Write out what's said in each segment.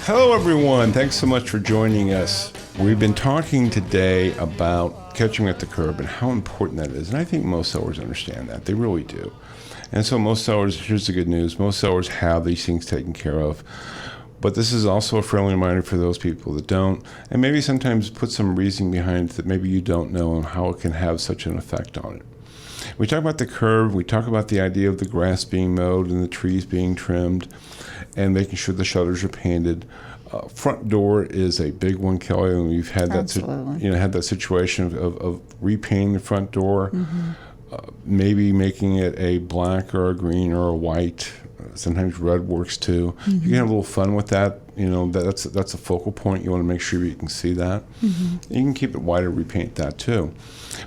Hello, everyone. Thanks so much for joining us. We've been talking today about catching at the curb and how important that is. And I think most sellers understand that. They really do. And so most sellers, here's the good news, most sellers have these things taken care of. But this is also a friendly reminder for those people that don't, and maybe sometimes put some reasoning behind it that maybe you don't know and how it can have such an effect on it. We talk about the curb, we talk about the idea of the grass being mowed and the trees being trimmed and making sure the shutters are painted. Front door is a big one, Kelly, and we've had that, had that situation of repainting the front door, maybe making it a black or a green or a white. Sometimes red works too. You can have a little fun with that. You know, that's a focal point. You want to make sure you can see that. You can keep it white or repaint that too.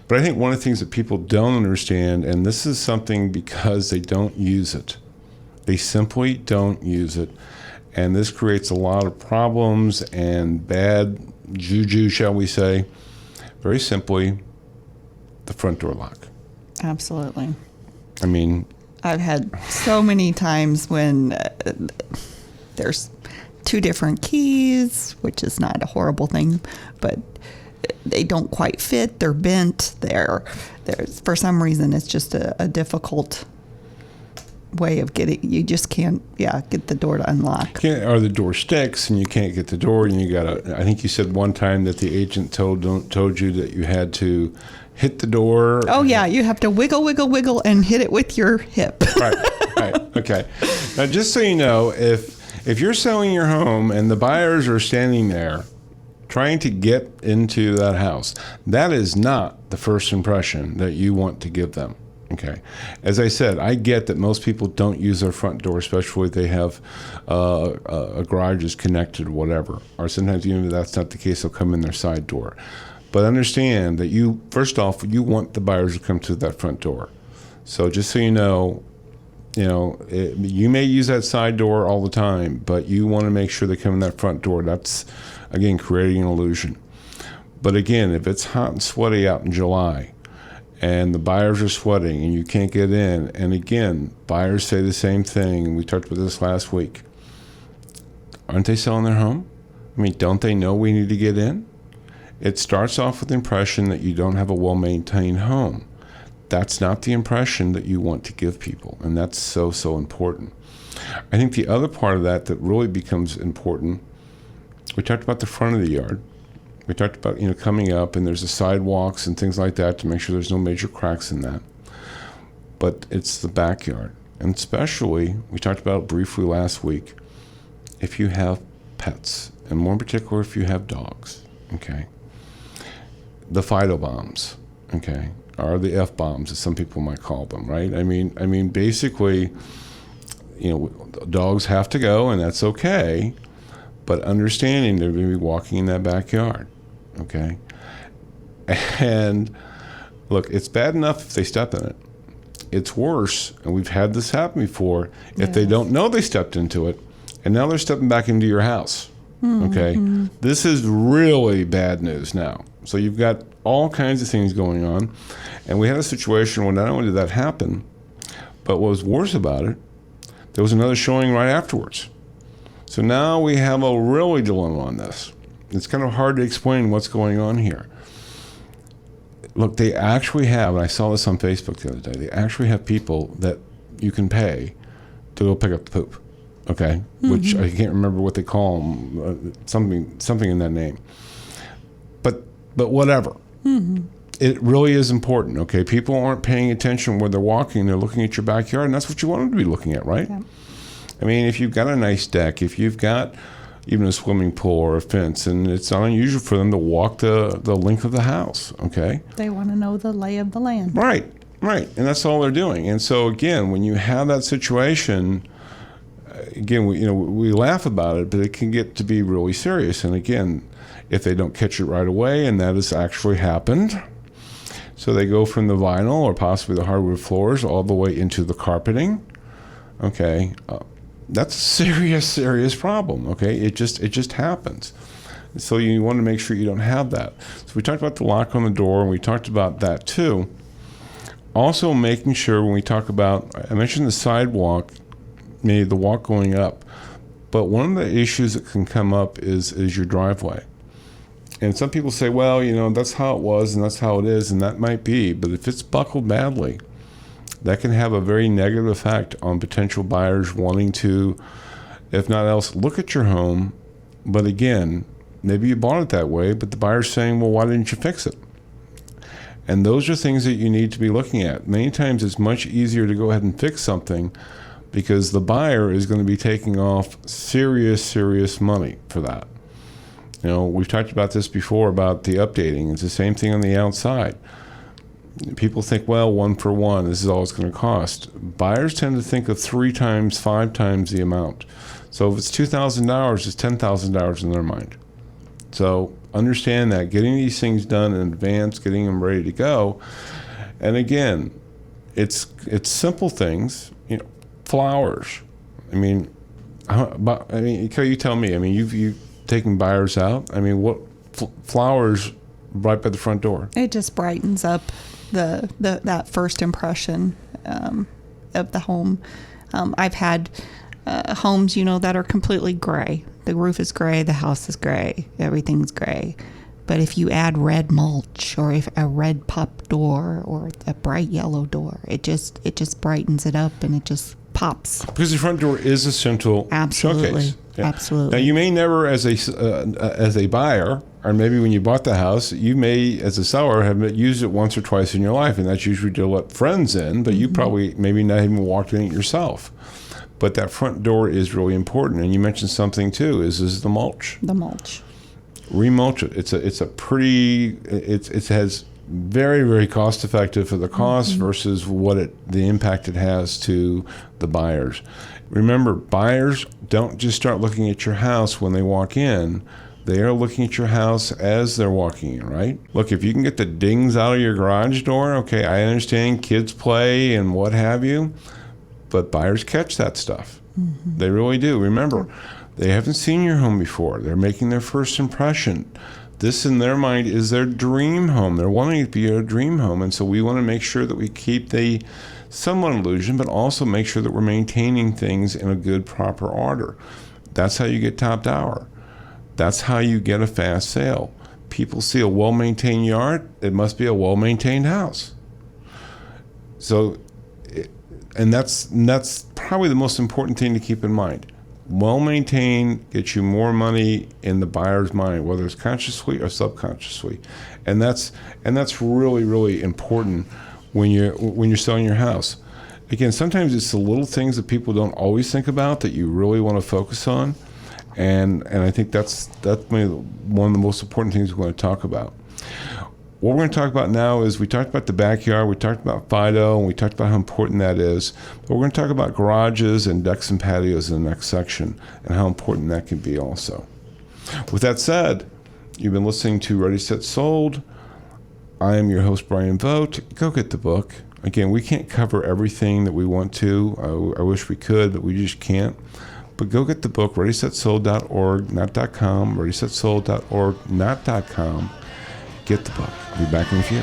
But I think one of the things that people don't understand, and this is something because they don't use it. They simply don't use it. And this creates a lot of problems and bad juju, shall we say. Very simply, the front door lock. Absolutely. I mean, I've had so many times when there's two different keys, which is not a horrible thing, but they don't quite fit. They're bent. There's for some reason, it's just a difficult way of getting. You just can't, get the door to unlock. Or the door sticks and you can't get the door, and you gotta. I think you said one time that the agent told you that you had to hit the door. Oh yeah, you have to wiggle, and hit it with your hip. Right. Okay. Now, just so you know, if you're selling your home and the buyers are standing there trying to get into that house, that is not the first impression that you want to give them. Okay. As I said, I get that most people don't use their front door, especially if they have a garage is connected or whatever. Or sometimes even if that's not the case, they'll come in their side door. But understand that you want the buyers to come to that front door. So just so you know, you may use that side door all the time, but you want to make sure they come in that front door. That's, again, creating an illusion. But again, if it's hot and sweaty out in July and the buyers are sweating and you can't get in, and again, buyers say the same thing, and we talked about this last week. Aren't they selling their home? I mean, don't they know we need to get in? It starts off with the impression that you don't have a well-maintained home. That's not the impression that you want to give people, and that's so, so important. I think the other part of that really becomes important, we talked about the front of the yard. We talked about, coming up, and there's the sidewalks and things like that to make sure there's no major cracks in that. But it's the backyard, and especially, we talked about it briefly last week, if you have pets, and more in particular if you have dogs, okay? The Fido bombs, okay, or the F-bombs, as some people might call them, right? I mean, basically, dogs have to go, and that's okay, but understanding they're going to be walking in that backyard, okay? And look, it's bad enough if they step in it. It's worse, and we've had this happen before, if they don't know they stepped into it, and now they're stepping back into your house, okay? This is really bad news now. So you've got all kinds of things going on. And we had a situation where not only did that happen, but what was worse about it, there was another showing right afterwards. So now we have a really dilemma on this. It's kind of hard to explain what's going on here. Look, they actually have, and I saw this on Facebook the other day, they actually have people that you can pay to go pick up the poop, okay? Which I can't remember what they call them, something in that name. But whatever. It really is important, okay? People aren't paying attention where they're walking. They're looking at your backyard, and that's what you want them to be looking at, right? Yeah. I mean, if you've got a nice deck, if you've got even a swimming pool or a fence, and it's not unusual for them to walk the length of the house, okay? They want to know the lay of the land. Right. And that's all they're doing. And so, again, when you have that situation, again, we laugh about it, but it can get to be really serious. And, again, if they don't catch it right away, and that has actually happened. So they go from the vinyl or possibly the hardwood floors all the way into the carpeting. Okay, that's a serious problem. Okay, it just happens. So you want to make sure you don't have that. So we talked about the lock on the door, and we talked about that too. Also making sure when we talk about, I mentioned the sidewalk, maybe the walk going up, But one of the issues that can come up is your driveway. And some people say, well, that's how it was and that's how it is, and that might be. But if it's buckled badly, that can have a very negative effect on potential buyers wanting to, if not else, look at your home. But again, maybe you bought it that way, but the buyer's saying, well, why didn't you fix it? And those are things that you need to be looking at. Many times it's much easier to go ahead and fix something because the buyer is going to be taking off serious money for that. We've talked about this before about the updating. It's the same thing on the outside. People think, well, 1 for 1, this is all it's going to cost. Buyers tend to think of 3 times, 5 times the amount. So if it's $2,000, it's $10,000 in their mind. So understand that. Getting these things done in advance, getting them ready to go. And again, it's simple things. Flowers. You tell me. You've taken buyers out. What flowers right by the front door? It just brightens up that first impression of the home. I've had homes, that are completely gray. The roof is gray, the house is gray, everything's gray. But if you add red mulch or if a red pop door or a bright yellow door, it just brightens it up and it just pops. Because the front door is a central showcase. Yeah. Absolutely. Now you may never, as a buyer, or maybe when you bought the house, you may, as a seller, have used it once or twice in your life, and that's usually to let friends in. But you probably maybe not even walked in it yourself. But that front door is really important. And you mentioned something too: is the mulch. The mulch. Remulch it. It has very cost effective for the cost versus the impact it has to the buyers. Remember, buyers don't just start looking at your house when they walk in. They are looking at your house as they're walking in, right? Look, if you can get the dings out of your garage door, okay, I understand kids play and what have you, but buyers catch that stuff. They really do. Remember, they haven't seen your home before. They're making their first impression. This, in their mind, is their dream home. They're wanting it to be a dream home, and so we want to make sure that we keep the somewhat illusion, but also make sure that we're maintaining things in a good, proper order. That's how you get top dollar. That's how you get a fast sale. People see a well-maintained yard, it must be a well-maintained house. So, and that's probably the most important thing to keep in mind. Well-maintained gets you more money in the buyer's mind, whether it's consciously or subconsciously, and that's really important when you're selling your house. Again, sometimes it's the little things that people don't always think about that you really want to focus on, and I think that's one of the most important things we're going to talk about. What we're going to talk about now is we talked about the backyard, we talked about Fido, and we talked about how important that is. But we're going to talk about garages and decks and patios in the next section and how important that can be also. With that said, you've been listening to Ready, Set, Sold. I am your host, Bryan Vogt. Go get the book. Again, we can't cover everything that we want to. I wish we could, but we just can't. But go get the book, readysetsold.org, not .com, readysetsold.org, not .com. Get the book. I'll be back in a few.